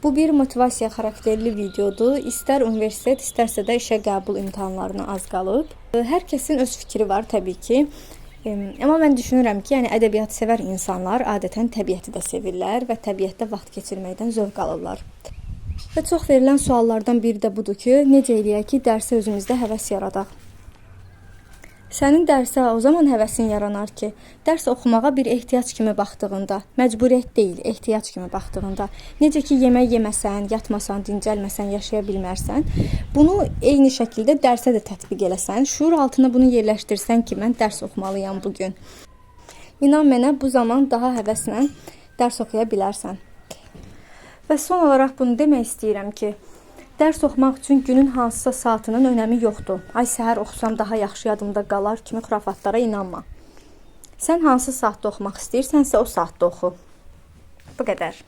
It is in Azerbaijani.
Bu bir motivasiya xarakterli videodur. İstər universitet, istərsə də işə qəbul imtahanlarına az qalıb. Hər kəsin öz fikri var təbii ki. Amma mən düşünürəm ki, yəni ədəbiyyat sevər insanlar adətən təbiəti də sevirlər və təbiətdə vaxt keçirməkdən zövq alırlar. Və çox verilən suallardan biri də budur ki, necə eləyək ki, dərsə özümüzdə həvəs yaradaq. Sənin dərsə o zaman həvəsin yaranar ki, dərs oxumağa bir ehtiyac kimi baxdığında, məcburiyyət deyil, ehtiyac kimi baxdığında, necə ki, yemək yeməsən, yatmasan, dincəlməsən, yaşaya bilmərsən, bunu eyni şəkildə dərsə də tətbiq eləsən, şuur altına bunu yerləşdirsən ki, mən dərs oxumalıyam bugün. İnan mənə, bu zaman daha həvəslə dərs oxuya bilərsən. Və son olaraq bunu demək istəyirəm ki, dərs oxumaq üçün günün hansısa saatının önəmi yoxdur. Ay səhər oxusam daha yaxşı yadımda qalar kimi xurafatlara inanma. Sən hansı saatda oxumaq istəyirsənsə o saatda oxu. Bu qədər.